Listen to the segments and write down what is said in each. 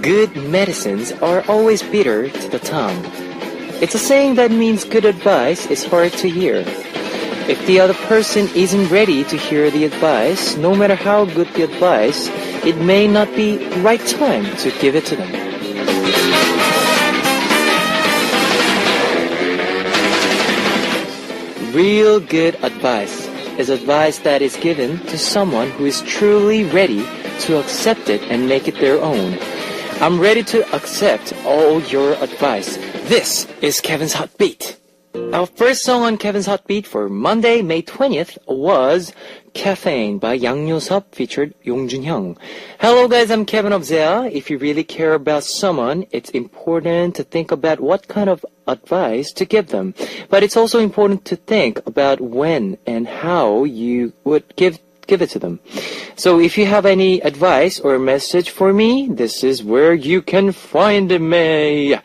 Good medicines are always bitter to the tongue. It's a saying that means good advice is hard to hear. If the other person isn't ready to hear the advice, no matter how good the advice, it may not be the right time to give it to them. Real good advice is advice that is given to someone who is truly ready to accept it and make it their own. I'm ready to accept all your advice. This is Kevin's Hot Beat. Our first song on Kevin's Hot Beat for Monday, May 20th was Caffeine by Yang Yo-seop featured Yong Jun-hyung. Hello guys, I'm Kevin of Zea. If you really care about someone, it's important to think about what kind of advice to give them. But it's also important to think about when and how you would give it to them. So if you have any advice or message for me, this is where you can find me.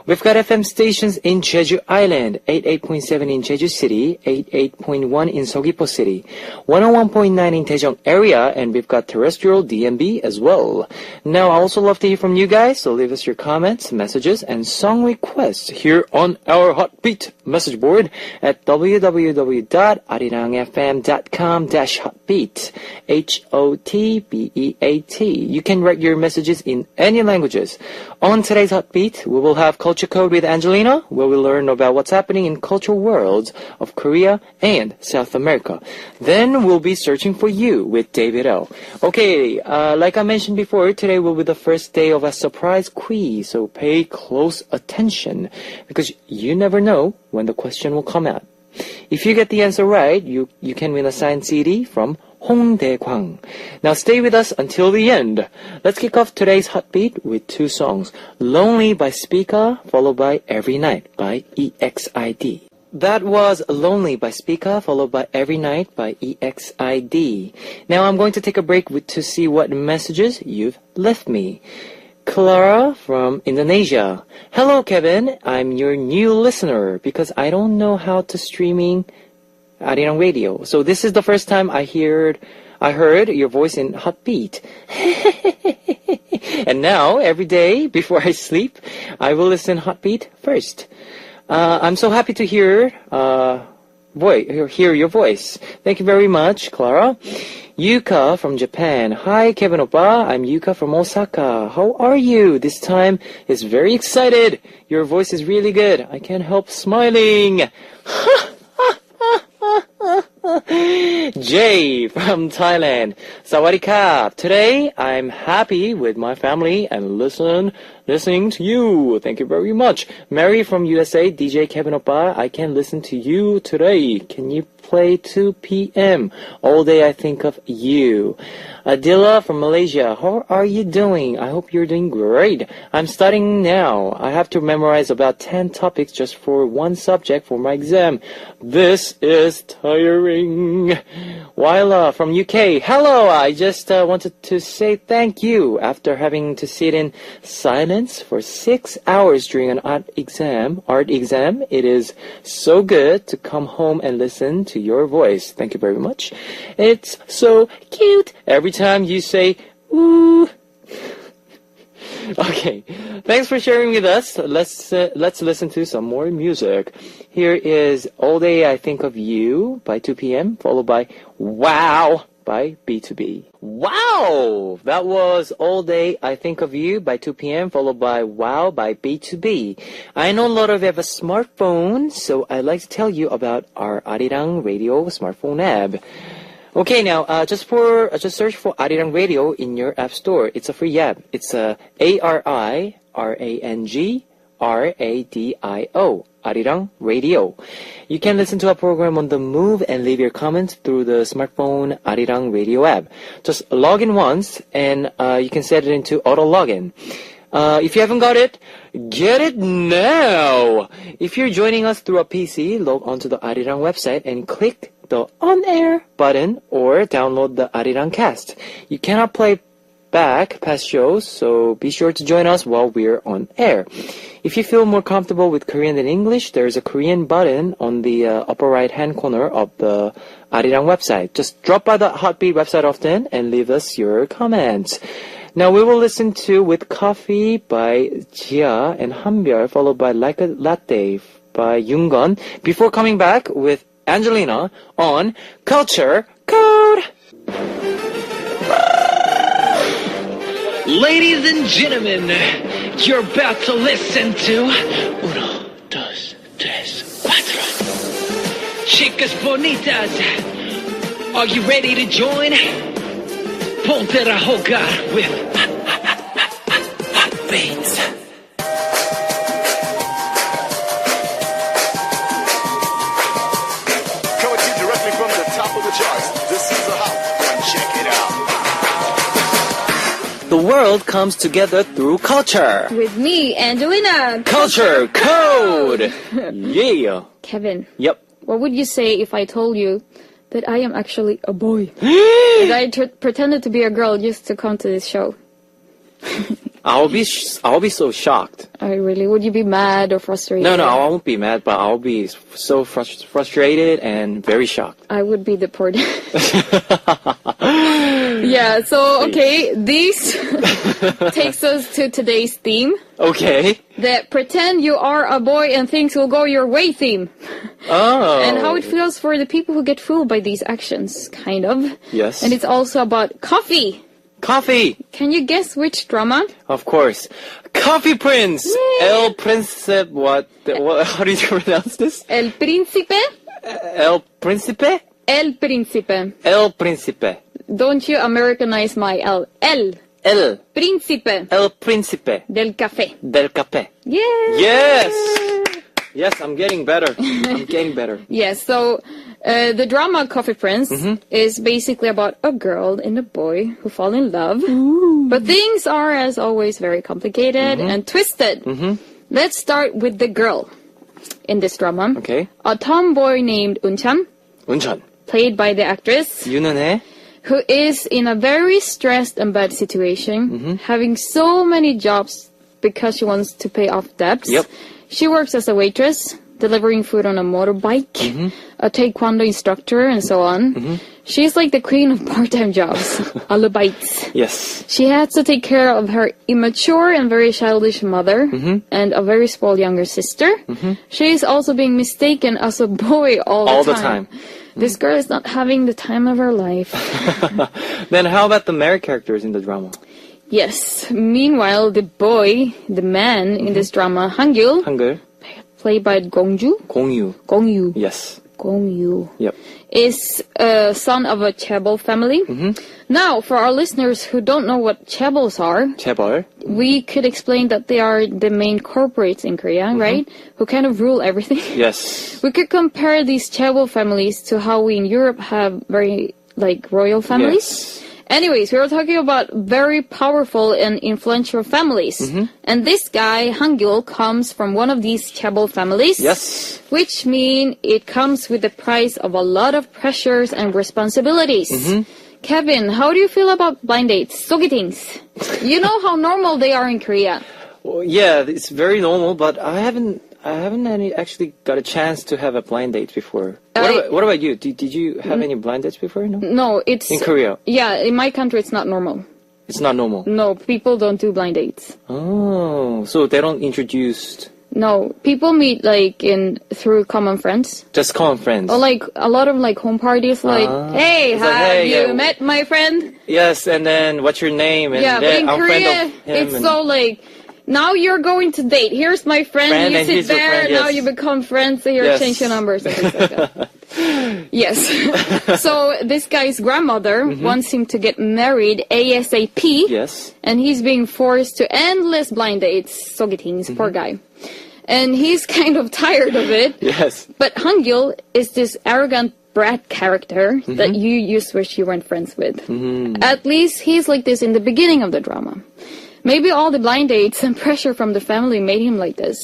We've got FM stations in Jeju Island, 88.7 in Jeju City, 88.1 in Seogwipo City, 101.9 in Daejeong area, and we've got terrestrial DMB as well. Now, I also love to hear from you guys, so leave us your comments, messages, and song requests here on our Hot Beat message board at www.arirangfm.com/hotbeat, HOTBEAT. You can write your messages in any languages. On today's Hot Beat, we will have Culture Code with Angelina, where we learn about what's happening in cultural worlds of Korea and South America. Then we'll be searching for you with David L. Okay, like I mentioned before, today will be the first day of a surprise quiz, so pay close attention, because you never know when the question will come out. If you get the answer right, you can win a signed CD from Hongdae Kwang. Now stay with us until the end. Let's kick off today's Hot Beat with two songs. Lonely by Spica, followed by Every Night by EXID. That was Lonely by Spica, followed by Every Night by EXID. Now I'm going to take a break to see what messages you've left me. Clara from Indonesia. Hello Kevin, I'm your new listener because I don't know how to streaming Arirang Radio. So this is the first time I heard your voice in Hot Beat. And now, every day before I sleep, I will listen Hot Beat first. I'm so happy to hear your voice. Thank you very much, Clara. Yuka from Japan. Hi, Kevin Oppa. I'm Yuka from Osaka. How are you? This time is very excited. Your voice is really good. I can't help smiling. Jay from Thailand. Sawadee-krap. Today, I'm happy with my family and listening to you. Thank you very much. Mary from USA. DJ Kevin Oppa. I can listen to you today. Can you play 2 p.m. All day I think of you. Adila from Malaysia. How are you doing? I hope you're doing great. I'm studying now. I have to memorize about 10 topics just for one subject for my exam. This is tiring. Wyla from UK. Hello. I just wanted to say thank you after having to sit in silence for 6 hours during an art exam. It is so good to come home and listen to your voice. Thank you very much. It's so cute every time you say ooh. Okay, thanks for sharing with us. Let's listen to some more music. Here is All Day I Think of You by 2 p.m. followed by Wow by B2B. Wow! That was All Day I Think of You by 2 p.m. followed by Wow by B2B. I know a lot of you have a smartphone, so I'd like to tell you about our Arirang Radio smartphone app. Okay, now just search for Arirang Radio in your app store. It's a free app. It's ARIRANGRADIO. Arirang Radio. You can listen to our program on the move and leave your comments through the smartphone Arirang Radio app. Just log in once and you can set it into auto login. If you haven't got it, get it now! If you're joining us through a PC, log onto the Arirang website and click the on-air button or download the Arirang cast. You cannot play back past shows, so be sure to join us while we're on air. If you feel more comfortable with Korean than English, there's a Korean button on the upper right-hand corner of the Arirang website. Just drop by the Hotbeat website often and leave us your comments. Now we will listen to With Coffee by Jia and Hanbyul, followed by Like a Latte by Yoongun, before coming back with Angelina on Culture Code. Ladies and gentlemen, you're about to listen to Uno, dos, tres, cuatro. Chicas bonitas, are you ready to join? Ponte a jugar with Hot Beats. Coming to you directly from the top of the charts. This is the Hot One. Check it out. The world comes together through culture. With me, Angelina. Culture Code! Yeah. Kevin, Yep. what would you say if I told you that I am actually a boy? That I pretended to be a girl just to come to this show. I'll be so shocked. Would you be mad or frustrated? No, I won't be mad, but I'll be so frustrated and very shocked. I would be deported. Yeah, so, okay, this takes us to today's theme. Okay. The pretend you are a boy and things will go your way theme. Oh. And how it feels for the people who get fooled by these actions, kind of. Yes. And it's also about coffee. Coffee! Can you guess which drama? Of course. Coffee Prince! Yay. El Príncipe, what, how do you pronounce this? El Príncipe? El Príncipe? El Príncipe. El Príncipe. Don't you Americanize my L. El El Príncipe Príncipe del Café. del Café. Yeah. Yes! Yes, I'm getting better. I'm getting better. Yes, so the drama Coffee Prince is basically about a girl and a boy who fall in love. Ooh. But things are, as always, very complicated and twisted. Let's start with the girl in this drama. Okay. A tomboy named Unchan, Unchan. played by the actress, 윤은혜. who is in a very stressed and bad situation, having so many jobs because she wants to pay off debts. Yep. She works as a waitress, delivering food on a motorbike, a taekwondo instructor, and so on. She's like the queen of part-time jobs, Alubites. Yes. She has to take care of her immature and very childish mother and a very spoiled younger sister. She is also being mistaken as a boy all the time. This girl is not having the time of her life. Then how about the male characters in the drama? Yes. Meanwhile, the boy, the man in this drama, Hangyul, 한글. played by Gongju. 공유. Yes. Gongyu. Yep. Is a son of a chaebol family. Now, for our listeners who don't know what chaebols are, 재벌. we could explain that they are the main corporates in Korea, right? Who kind of rule everything. Yes. We could compare these chaebol families to how we in Europe have very, royal families. Yes. Anyways, we were talking about very powerful and influential families. And this guy, Hangyul, comes from one of these chaebol families. Yes. Which mean it comes with the price of a lot of pressures and responsibilities. Kevin, how do you feel about blind dates, sogetings? You know how normal they are in Korea. Well, yeah, it's very normal, but I haven't actually got a chance to have a blind date before. What about you? Did you have any blind dates before? No. No, it's... In Korea? Yeah, in my country it's not normal. It's not normal? No, people don't do blind dates. Oh, so they don't introduce... No, people meet through common friends. Just common friends? Or a lot of home parties hey, it's have you met my friend? Yes, and then what's your name? And yeah, but in I'm Korea, friend of him it's so now you're going to date. Here's my friend. You sit there. Friend, yes. Now you become friends. And you exchange your numbers and things like that. Yes. So this guy's grandmother wants him to get married ASAP. Yes. And he's being forced to endless blind dates. Sogetings, poor guy. And he's kind of tired of it. Yes. But Hangyul is this arrogant brat character that you just wish you weren't friends with. At least he's like this in the beginning of the drama. Maybe all the blind dates and pressure from the family made him like this.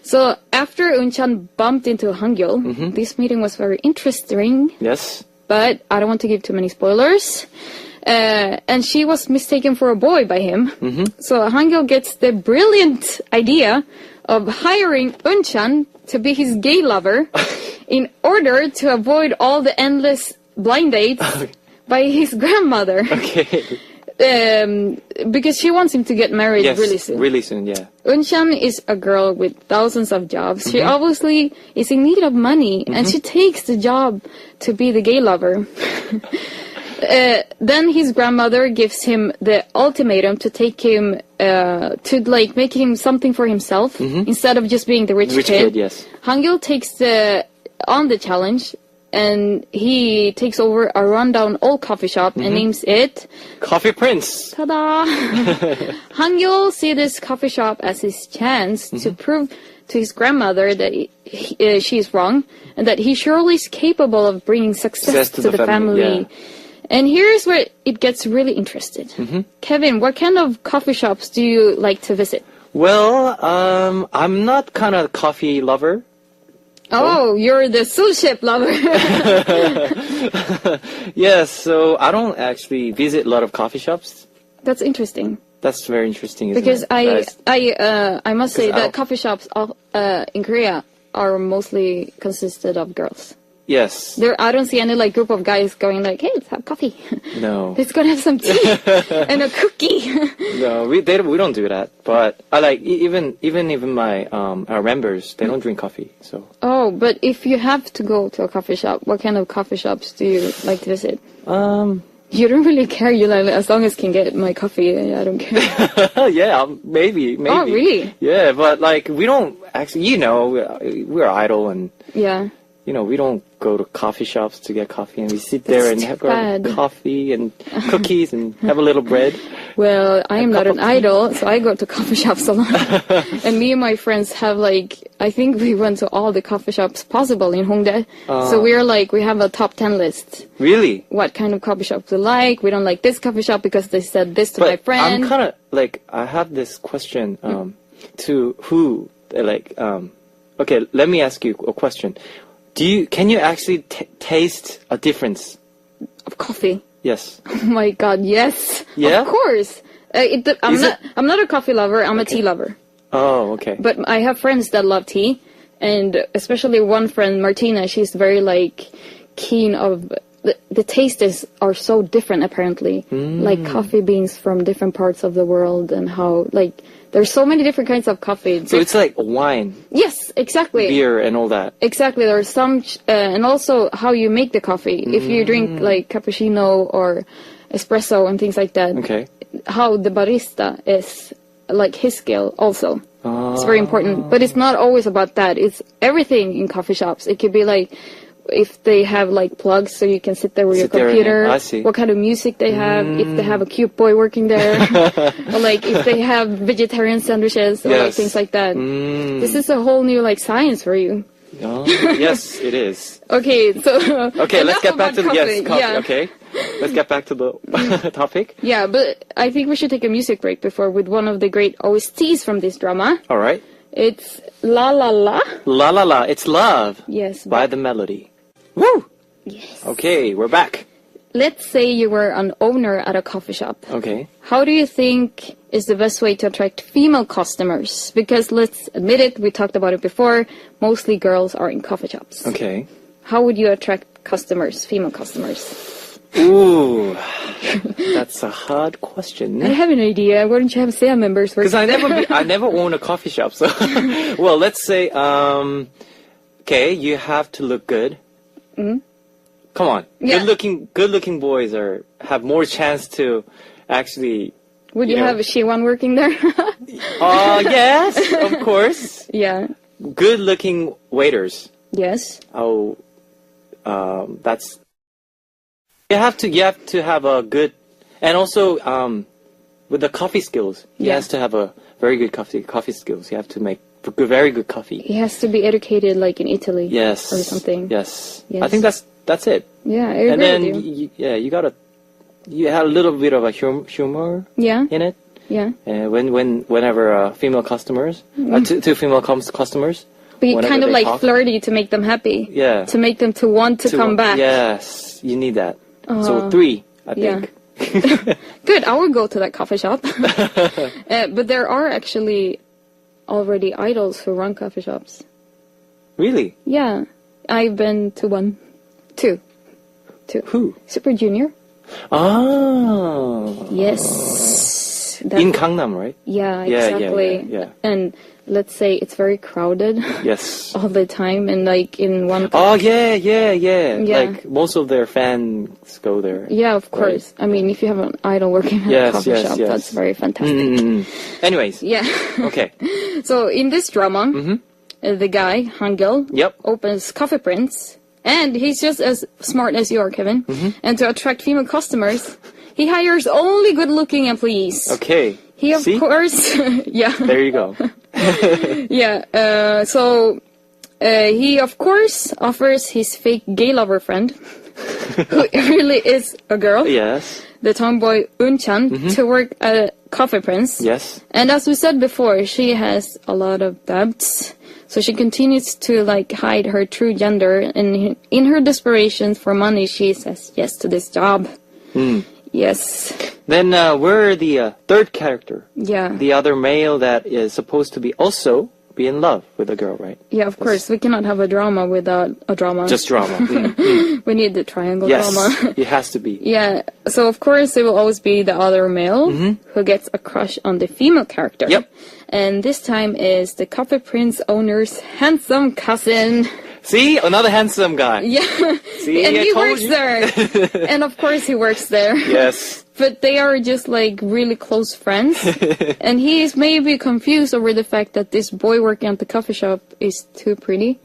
So after Unchan bumped into Hangyul, this meeting was very interesting. Yes. But I don't want to give too many spoilers. And she was mistaken for a boy by him. So Hangyul gets the brilliant idea of hiring Unchan to be his gay lover in order to avoid all the endless blind dates by his grandmother. Okay. because she wants him to get married Yes, really soon. really soon, yeah. Unchan is a girl with thousands of jobs. Mm-hmm. She obviously is in need of money, and she takes the job to be the gay lover. Then his grandmother gives him the ultimatum to take him to like make him something for himself instead of just being the rich kid. Yes. Hangul takes on the challenge, and he takes over a rundown old coffee shop and names it Coffee Prince. Ta-da! Hangul sees this coffee shop as his chance to prove to his grandmother that she is wrong, and that he surely is capable of bringing success to the family. Yeah. And here's where it gets really interested. Kevin, what kind of coffee shops do you like to visit? Well, I'm not kind of coffee lover. Oh, you're the suship lover. Yes, so I don't actually visit a lot of coffee shops. That's interesting. That's very interesting, isn't Because it? I must say Because that coffee shops in Korea are mostly consisted of girls. Yes. I don't see any like group of guys going like, "Hey, let's have coffee. No. Let's go and have some tea and a cookie." No, we don't do that. But I like even my our members, they don't drink coffee. So Oh, but if you have to go to a coffee shop, what kind of coffee shops do you like to visit? You don't really care. You like as long as can get my coffee. I don't care. yeah, maybe. Oh, really? Yeah, but like we don't actually. We're idle and. Yeah. We don't go to coffee shops to get coffee, and we sit there and too have our bad. coffee and cookies and have a little bread. Well, I am not cup an of tea. idol, so I go to coffee shops a lot. And me and my friends have I think we went to all the coffee shops possible in Hongdae. So we have a top 10 list. Really? What kind of coffee shops we like. We don't like this coffee shop because they said this to my But friend. I'm kind of I have this question to who okay, let me ask you a question. Can you actually taste a difference? Of coffee. Yes. Oh my god, yes. Yeah? Of course. I'm not a coffee lover, I'm a tea lover. Oh, okay. But I have friends that love tea, and especially one friend, Martina, she's very keen of the tastes are so different apparently. Like coffee beans from different parts of the world, and how there's so many different kinds of coffee. So it's like wine, Yes, exactly. beer, and all that. Exactly. There are some, and also how you make the coffee. If you drink cappuccino or espresso and things like that, Okay. how the barista is, his skill also. It's very important. But it's not always about that. It's everything in coffee shops. It could be if they have plugs so you can sit there with your Sit there and- computer, I see. what kind of music they have, if they have a cute boy working there, or if they have vegetarian sandwiches or Yes. things like that. This is a whole new science for you. Oh, yes, it is. Okay, so Okay, let's enough get back to about the coffee. Yeah. Okay, let's get back to the topic. Yeah, but I think we should take a music break before with one of the great OSTs from this drama. All right. It's La La La. La la la. It's love. Yes. By the melody. Woo. Yes. Okay, we're back. Let's say you were an owner at a coffee shop. Okay. How do you think is the best way to attract female customers? Because let's admit it, we talked about it before, mostly girls are in coffee shops. Okay. How would you attract customers, female customers? Ooh, that's a hard question. I have an idea. Why don't you have SEA members work? Because I never own a coffee shop. So, well, let's say, okay, you have to look good. Come on, Yeah. good looking boys have more chance to actually. Would you have Shiwan working there? Yes, of course. Yeah. Good looking waiters. Yes. Oh, that's. You have to have a good, and also with the coffee skills, he Yeah. has to have a very good coffee skills. You have to make very good coffee. He has to be educated in Italy. Yes. Or something. Yes. Yes. I think that's it. Yeah, I agree And then with you. you have a little bit of a humor Yeah. in it. Yeah. Whenever female customers, two female customers. Be whenever kind of they talk. flirty to make them happy. Yeah. To make them to want to come back. Yes, you need that. So 3, I yeah. think. Good, I would go to that coffee shop. But there are actually already idols who run coffee shops. Really? Yeah. I've been to one. Two. Who? Super Junior. Ah. Yes. In Gangnam, right? Yeah, Yeah, exactly. yeah. And let's say it's very crowded Yes. all the time, and like in one. Oh, yeah. Yeah. Like, most of their fans go there. Yeah, of course. I mean, if you have an idol working at a coffee shop, that's very fantastic. Anyways. Yeah. Okay. So in this drama, the guy, Hangul, Yep. opens Coffee Prince, and he's just as smart as you are, Kevin. And to attract female customers, he hires only good-looking employees. Okay. He, of See? course, yeah. There you go. Yeah, so he, of course, offers his fake gay lover friend, who really is a girl, Yes. the tomboy Unchan, to work at Coffee Prince. Yes. And as we said before, she has a lot of debts, so she continues to like hide her true gender, and in her desperation for money, she says yes to this job. Yes. Then we're the third character. Yeah. The other male that is supposed to be also be in love with a girl, right? Yeah, of course. We cannot have a drama without a drama. Just drama. We need the triangle Yes. drama. It has to be. Yeah, so of course it will always be the other male who gets a crush on the female character. Yep. And this time is the Coffee Prince owner's handsome cousin. See? Another handsome guy. Yeah, See, and I he told works you. there. And of course he works there. Yes. But they are just like really close friends. And he is maybe confused over the fact that this boy working at the coffee shop is too pretty.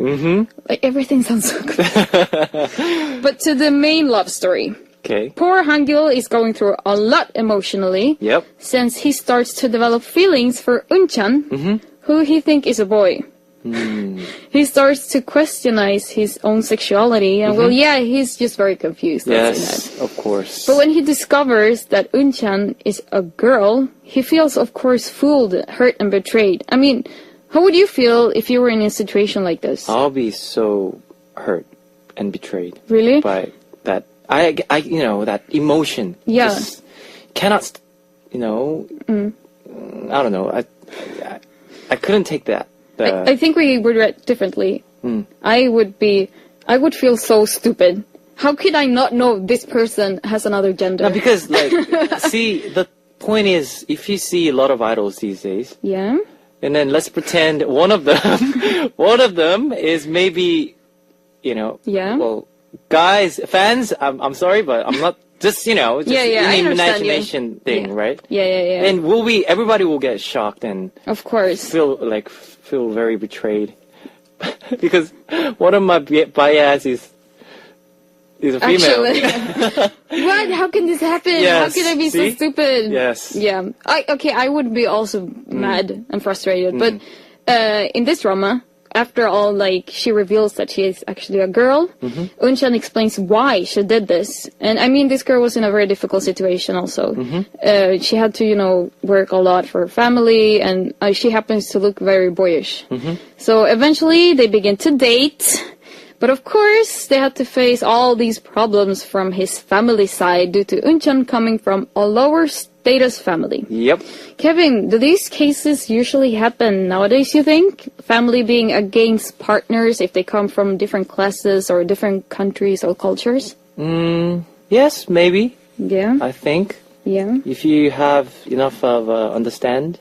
Like everything sounds so good. But to the main love story. Okay. Poor Hangul is going through a lot emotionally. Yep. Since he starts to develop feelings for Unchan, who he thinks is a boy. He starts to questionize his own sexuality, and well, yeah, he's just very confused. Yes, of course. But when he discovers that Unchan is a girl, he feels, of course, fooled, hurt, and betrayed. I mean, how would you feel if you were in a situation like this? I'll be so hurt and betrayed. Really? By that, I that emotion. Yeah. Just cannot, I don't know. I couldn't take that. I think we would react differently. I would feel so stupid. How could I not know this person has another gender? No, because see, the point is, if you see a lot of idols these days, Yeah? and then let's pretend one of them is maybe, Yeah? well, guys, fans, I'm sorry, but I'm not, just, just I an understand you. imagination thing, Yeah. right? Yeah. And everybody will get shocked and Of course. feel very betrayed. Because one of my bias is a female. Actually. What? How can this happen? Yes, How can I be see? so stupid? Yes. Yeah. I would be also mad and frustrated. But in this drama, after all, she reveals that she is actually a girl. Unchan explains why she did this. And I mean, this girl was in a very difficult situation also. She had to, work a lot for her family, and she happens to look very boyish. So eventually they begin to date. But of course, they had to face all these problems from his family side due to Unchan coming from a lower status family. Yep. Kevin, do these cases usually happen nowadays, you think? Family being against partners if they come from different classes or different countries or cultures? Yes, maybe. Yeah, I think. yeah, If you have enough of understandings,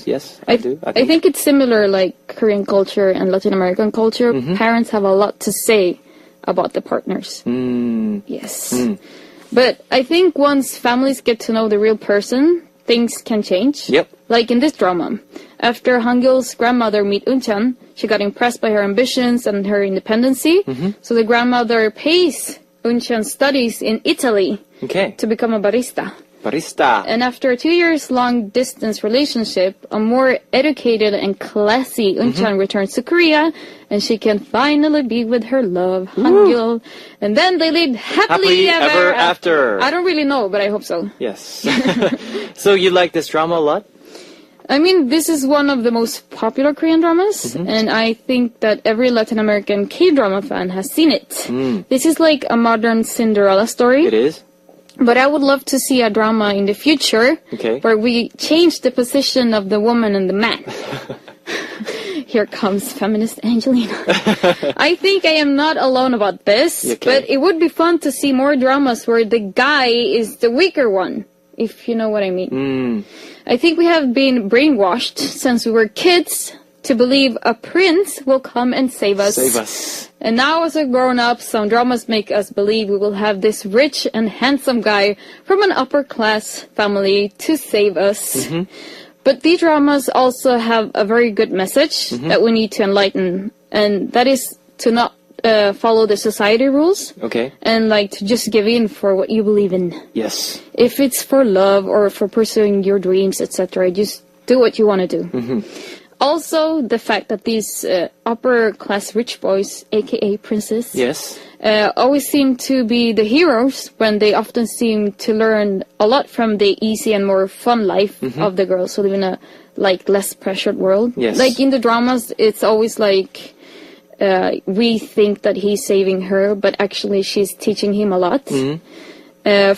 yes, I do. I think it's similar like Korean culture and Latin American culture. Parents have a lot to say about the partners. Yes. But I think once families get to know the real person, things can change. Yep. Like in this drama. After Hangul's grandmother meet Unchan, she got impressed by her ambitions and her independency. So the grandmother pays Unchan's studies in Italy Okay. to become a barista. Barista. And after a 2-year long distance relationship, a more educated and classy Unchan returns to Korea, and she can finally be with her love, Hangul. And then they live happily ever after. I don't really know, but I hope so. Yes. So you like this drama a lot? I mean, this is one of the most popular Korean dramas, and I think that every Latin American K-drama fan has seen it. This is like a modern Cinderella story. It is. But I would love to see a drama in the future Okay. where we change the position of the woman and the man. here comes feminist Angelina. I think I am not alone about this, Okay. but it would be fun to see more dramas where the guy is the weaker one, if you know what I mean. I think we have been brainwashed since we were kids to believe a prince will come and save us. Save us. And now as a grown-up, some dramas make us believe we will have this rich and handsome guy from an upper-class family to save us. But these dramas also have a very good message that we need to enlighten. And that is to not follow the society rules. Okay. And like to just give in for what you believe in. Yes. If it's for love or for pursuing your dreams, etc., just do what you want to do. Also, the fact that these upper-class rich boys, aka princes, Yes. always seem to be the heroes when they often seem to learn a lot from the easy and more fun life of the girls who live in a like less pressured world. Yes. Like in the dramas, it's always like we think that he's saving her, but actually she's teaching him a lot.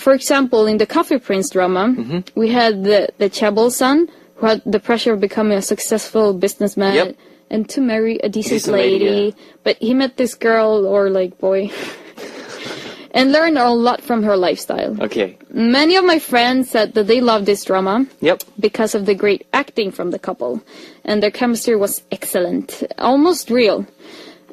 For example, in the Coffee Prince drama, we had the Chaebol son, who had the pressure of becoming a successful businessman Yep. and to marry a decent Decent lady, lady. yeah. But he met this girl or like boy and learned a lot from her lifestyle. Okay. Many of my friends said that they loved this drama Yep. because of the great acting from the couple, and their chemistry was excellent, almost real.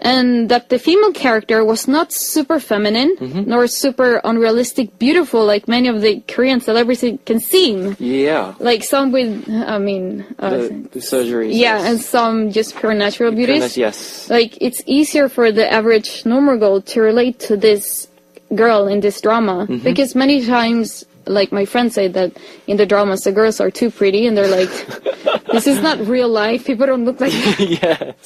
And that the female character was not super feminine, nor super unrealistic beautiful like many of the Korean celebrities can seem. Yeah. Like some with, I mean... The surgeries. yeah, yes. and some just pure natural beauties. Yes. Like, it's easier for the average normal girl to relate to this girl in this drama. Because many times, like my friends say that in the dramas, the girls are too pretty and they're like, this is not real life. People don't look like that. Yes.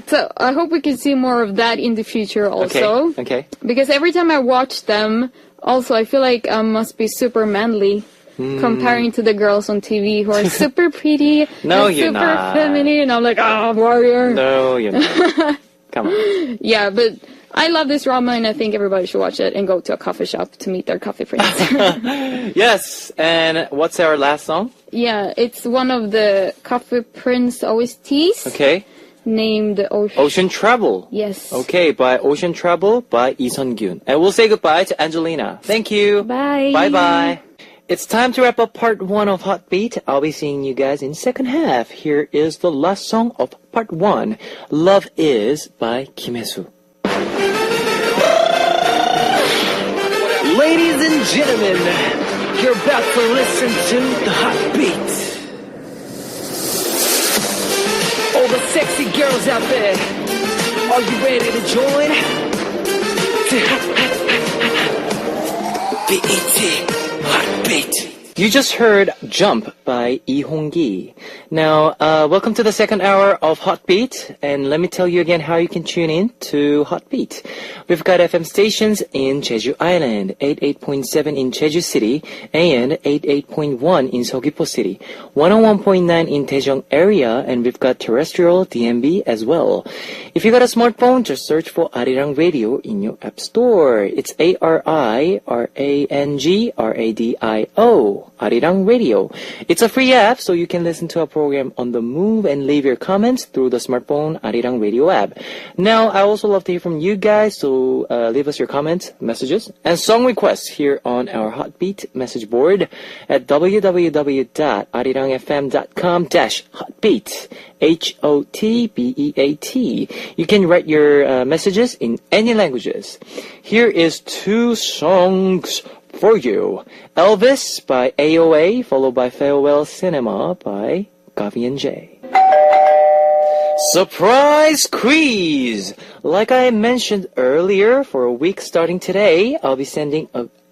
So I hope we can see more of that in the future also. Okay. Because every time I watch them, also I feel like I must be super manly. Comparing to the girls on TV who are super pretty No, and you're super not. feminine. I'm like, warrior. No, you're not. Come on. Yeah, but I love this drama and I think everybody should watch it and go to a coffee shop to meet their coffee prince. Yes. And what's our last song? Yeah, it's one of the Coffee Prince OSTs Okay. named Ocean Travel. Yes. Okay, by Ocean Travel by Lee Sun-gyun. And we'll say goodbye to Angelina. Thank you. Bye. Bye-bye. It's time to wrap up part 1 of Hot Beat. I'll be seeing you guys in second half. Here is the last song of part 1, Love Is by Kim Hye-soo. Ladies and gentlemen, you're about to listen to the Hot Beat. All the sexy girls out there, are you ready to join? BET Hot Beat. You just heard Jump by Lee Hong-gi. Now, welcome to the second hour of Hot Beat, and let me tell you again how you can tune in to Hot Beat. We've got FM stations in Jeju Island, 88.7 in Jeju City, and 88.1 in Seogwipo City, 101.9 in Daejeong area, and we've got terrestrial DMB as well. If you got a smartphone, just search for Arirang Radio in your app store. It's ARIRANGRADIO. Arirang Radio. It's a free app, so you can listen to our program on the move and leave your comments through the smartphone Arirang Radio app. Now, I also love to hear from you guys, so leave us your comments, messages, and song requests here on our Hotbeat message board at www.arirangfm.com/hotbeat. HOTBEAT. You can write your messages in any languages. Here is 2 songs for you. Elvis by AOA, followed by Farewell Cinema by Gavi and J. Surprise quiz! Like I mentioned earlier, for a week starting today, I'll be sending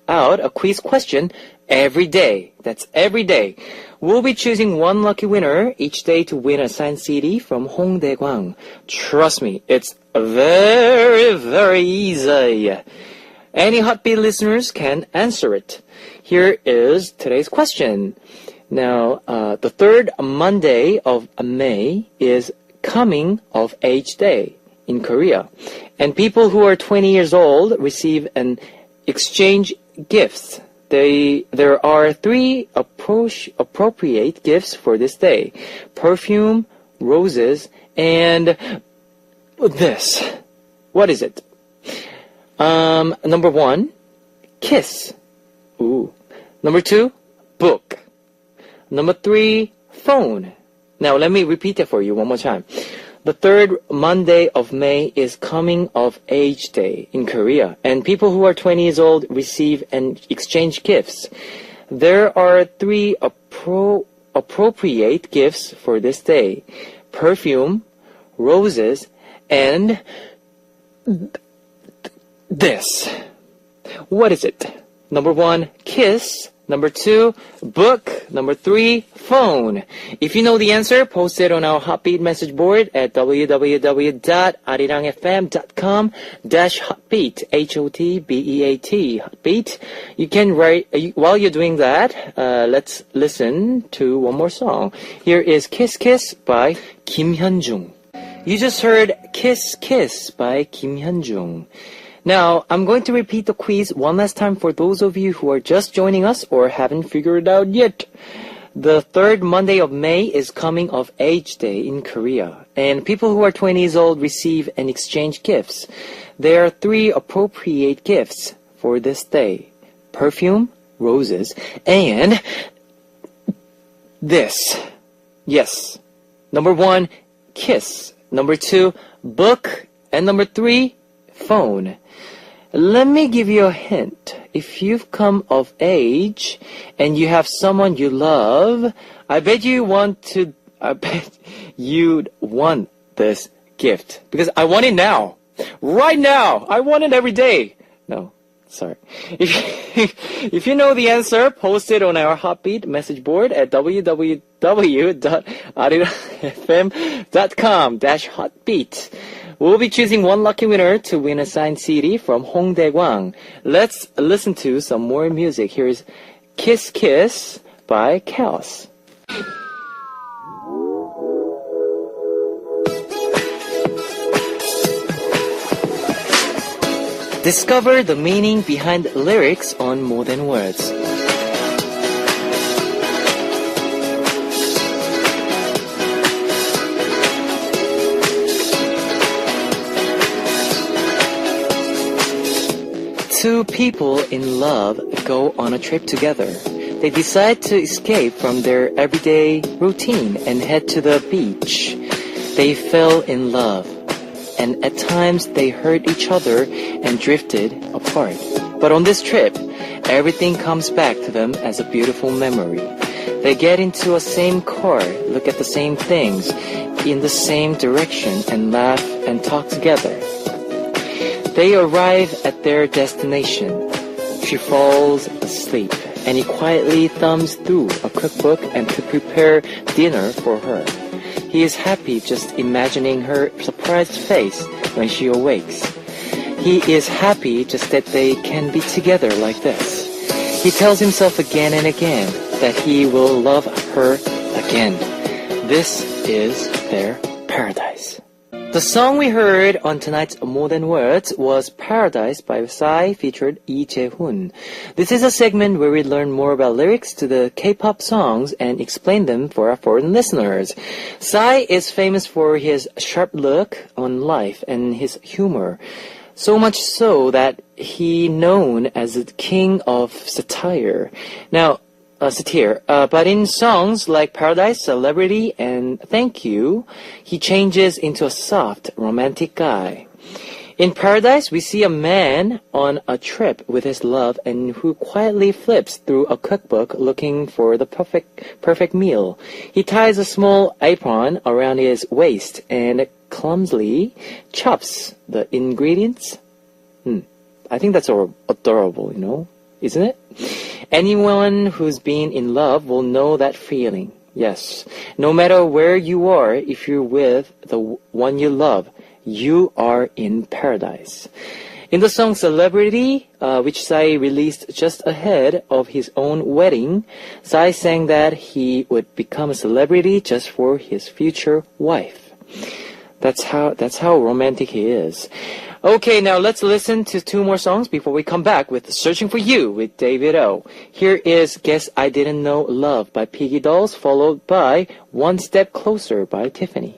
out a quiz question every day. That's every day. We'll be choosing one lucky winner each day to win a signed CD from Hong Dae-kwang. Trust me, it's very, very easy. Any Hotbeat listeners can answer it. Here is today's question. Now, the third Monday of May is Coming of Age Day in Korea. And people who are 20 years old receive an exchange gifts. There are 3 appropriate gifts for this day: perfume, roses, and this. What is it? Number 1, kiss. Ooh. Number 2, book. Number 3, phone. Now let me repeat it for you one more time. The third Monday of May is Coming of Age Day in Korea, and people who are 20 years old receive and exchange gifts. There are 3 appropriate gifts for this day: perfume, roses, and this. What is it? Number 1, kiss. Number 2, book. Number 3, phone. If you know the answer, post it on our Hotbeat message board at www.arirangfm.com/hotbeat. Hotbeat. Hotbeat. You can write, while you're doing that, let's listen to one more song. Here is Kiss Kiss by Kim Hyun-jung. You just heard Kiss Kiss by Kim Hyun-jung. Now, I'm going to repeat the quiz one last time for those of you who are just joining us or haven't figured it out yet. The third Monday of May is Coming of Age Day in Korea, and people who are 20 years old receive and exchange gifts. There are 3 appropriate gifts for this day: perfume, roses, and this. Yes. Number 1, kiss. Number 2, book. And number 3, phone. Let me give you a hint. If you've come of age and you have someone you love, I bet you'd want this gift. Because I want it now. Right now. I want it every day. No, sorry. If you know the answer, post it on our Hotbeat message board at www.arirangfm.com/hotbeat. We'll be choosing one lucky winner to win a signed CD from Hong Dae-gwang. Let's listen to some more music. Here's Kiss Kiss by Chaos. Discover the meaning behind lyrics on More Than Words. Two people in love go on a trip together. They decide to escape from their everyday routine and head to the beach. They fell in love, and at times they hurt each other and drifted apart. But on this trip, everything comes back to them as a beautiful memory. They get into a same car, look at the same things in the same direction, and laugh and talk together. They arrive at their destination. She falls asleep, and he quietly thumbs through a cookbook and to prepare dinner for her. He is happy just imagining her surprised face when she awakes. He is happy just that they can be together like this. He tells himself again and again that he will love her again. This is their paradise. The song we heard on tonight's More Than Words was Paradise by Psy featured Lee Jae-hoon. This is a segment where we learn more about lyrics to the K-pop songs and explain them for our foreign listeners. Psy is famous for his sharp look on life and his humor. So much so that he known as the king of satire. But in songs like Paradise, Celebrity, and Thank You, he changes into a soft, romantic guy. In Paradise, we see a man on a trip with his love and who quietly flips through a cookbook looking for the perfect meal. He ties a small apron around his waist and clumsily chops the ingredients. I think that's adorable, isn't it? Anyone who's been in love will know that feeling. Yes. No matter where you are, if you're with the one you love, you are in paradise. In the song Celebrity, which Psy released just ahead of his own wedding, Psy sang that he would become a celebrity just for his future wife. That's how romantic he is. Okay, now let's listen to two more songs before we come back with Searching for You with David O. Here is Guess I Didn't Know Love by Piggy Dolls, followed by One Step Closer by Tiffany.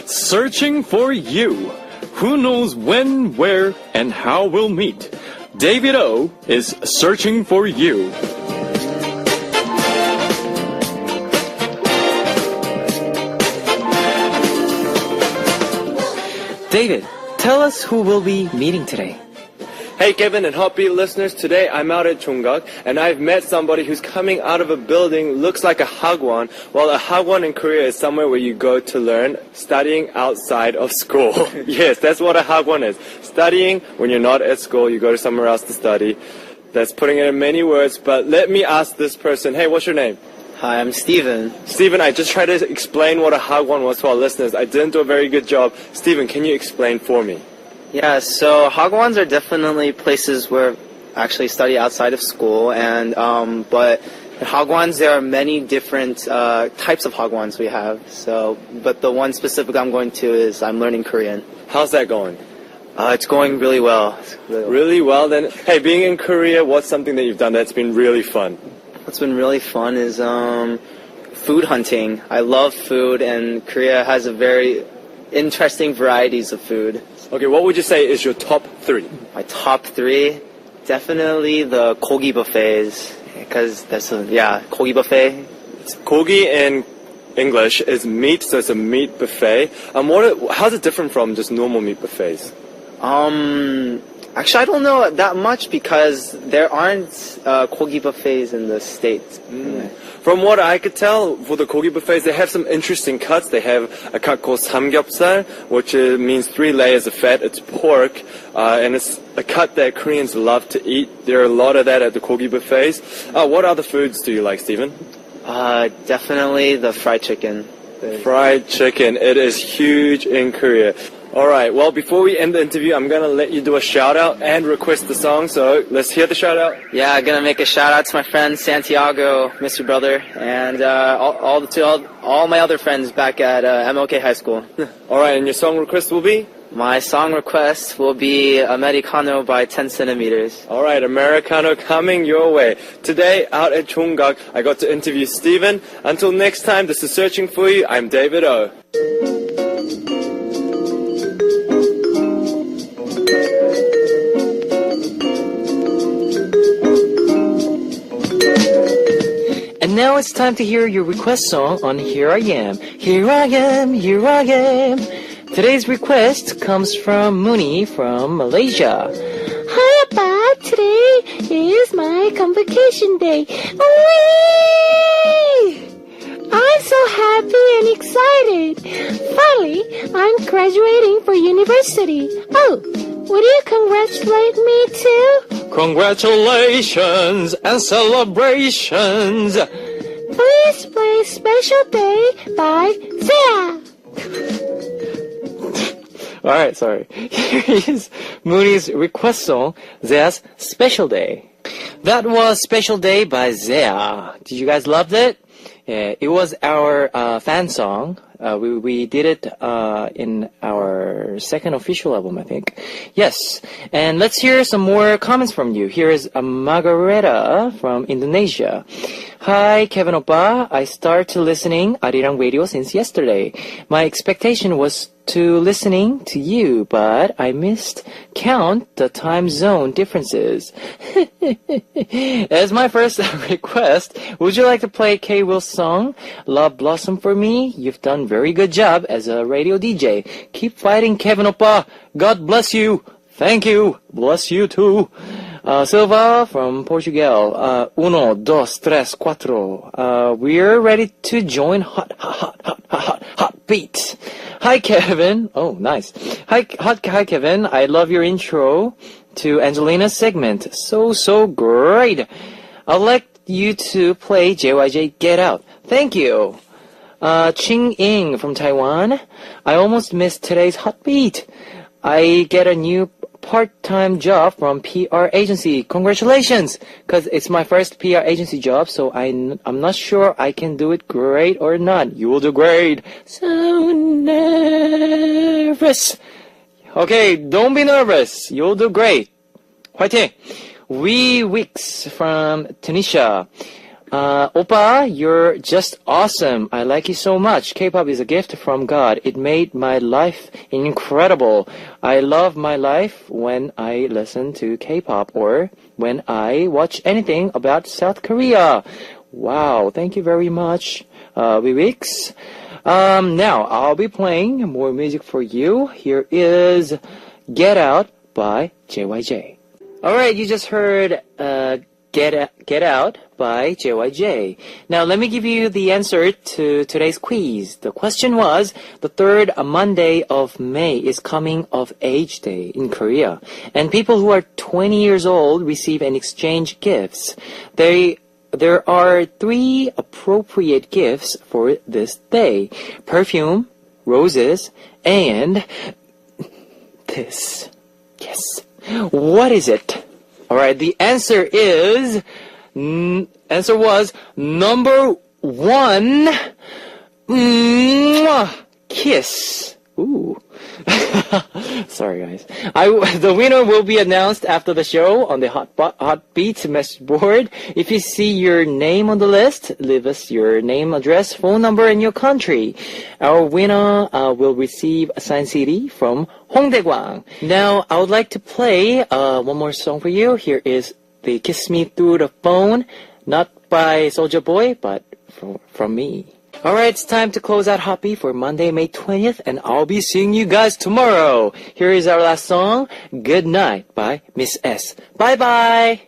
Searching for You. Who knows when, where, and how we'll meet? David O is searching for you. David, tell us who we'll be meeting today. Hey Kevin and Hotbeat listeners, today I'm out at Chonggak and I've met somebody who's coming out of a building, looks like a hagwon. Well, a hagwon in Korea is somewhere where you go to learn, studying outside of school. Yes, that's what a hagwon is. Studying when you're not at school, you go to somewhere else to study. That's putting it in many words, but let me ask this person, hey, what's your name? Hi, I'm Steven. Steven, I just tried to explain what a hagwon was to our listeners. I didn't do a very good job. Steven, can you explain for me? Yeah, so hagwons are definitely places where actually study outside of school, and but in hagwons there are many different types of hagwons we have. So, but the one specific I'm going to is I'm learning Korean. How's that going? It's going really well. Really well then. Hey, being in Korea, what's something that you've done that's been really fun? What's been really fun is food hunting. I love food, and Korea has a very interesting varieties of food. Okay, what would you say is your top 3? My top 3, definitely the kogi buffets, because that's kogi buffet. Kogi in English is meat, so it's a meat buffet. How's it different from just normal meat buffets? Actually, I don't know that much because there aren't kogi buffets in the States. From what I could tell, for the kogi buffets, they have some interesting cuts. They have a cut called samgyeopsal, which means 3 layers of fat. It's pork, and it's a cut that Koreans love to eat. There are a lot of that at the kogi buffets. What other foods do you like, Steven? Definitely the fried chicken. Fried chicken. It is huge in Korea. Alright, well, before we end the interview, I'm going to let you do a shout-out and request the song, so let's hear the shout-out. Yeah, I'm going to make a shout-out to my friend Santiago, Mr. Brother, and all my other friends back at MLK High School. Alright, and your song request will be? My song request will be Americano by 10 centimeters. Alright, Americano coming your way. Today, out at Chonggak, I got to interview Steven. Until next time, this is Searching For You. I'm David O. And now it's time to hear your request song on Here I Am. Here I am, here I am. Today's request comes from Mooney from Malaysia. Hi, Appa. Today is my convocation day. Whee! I'm so happy and excited. Finally, I'm graduating for university. Oh, would you congratulate me too? Congratulations and celebrations. Please play Special Day by Zia. Alright, sorry. Here is Mooney's request song, Zia's Special Day. That was Special Day by Zia. Did you guys love it? Yeah, it was our fan song. We did it in our second official album, I think. Yes, and let's hear some more comments from you. Here is Margareta from Indonesia. Hi, Kevin Oppa. I started listening Arirang Radio since yesterday. My expectation was to listening to you, but I missed count the time zone differences. As my first request, would you like to play K. Will's song, Love Blossom for me? You've done very good job as a radio DJ. Keep fighting, Kevin Oppa. God bless you. Thank you. Bless you too. Silva from Portugal. Uno, dos, tres, cuatro. We're ready to join hot beat. Hi, Kevin. Oh, nice. Hi, Kevin. I love your intro to Angelina's segment. So great. I'd like you to play JYJ Get Out. Thank you. Ching Ying from Taiwan. I almost missed today's hot beat. I get a new part-time job from PR agency. Congratulations! Because it's my first PR agency job, so I'm not sure I can do it great or not. You will do great. So nervous. Okay, don't be nervous. You'll do great. 화이팅! Wee Weeks from Tunisia. Oppa, you're just awesome. I like you so much. K-pop is a gift from God. It made my life incredible. I love my life when I listen to K-pop or when I watch anything about South Korea. Wow, thank you very much, Wee Weeks. Now, I'll be playing more music for you. Here is Get Out by JYJ. Alright, you just heard Get Out by JYJ. Now, let me give you the answer to today's quiz. The question was, the third Monday of May is coming of age day in Korea. And people who are 20 years old receive and exchange gifts. There are 3 appropriate gifts for this day. Perfume, roses, and this. Yes. What is it? Alright, the answer was number 1. Kiss. Ooh. Sorry, guys. The winner will be announced after the show on the Hot Beats message board. If you see your name on the list, leave us your name, address, phone number, and your country. Our winner will receive a signed CD from Hongdae. Now, I would like to play one more song for you. Here is the Kiss Me Through the Phone, not by Soulja Boy, but from me. Alright, it's time to close out Hoppy for Monday, May 20th, and I'll be seeing you guys tomorrow. Here is our last song, Good Night by Miss S. Bye-bye!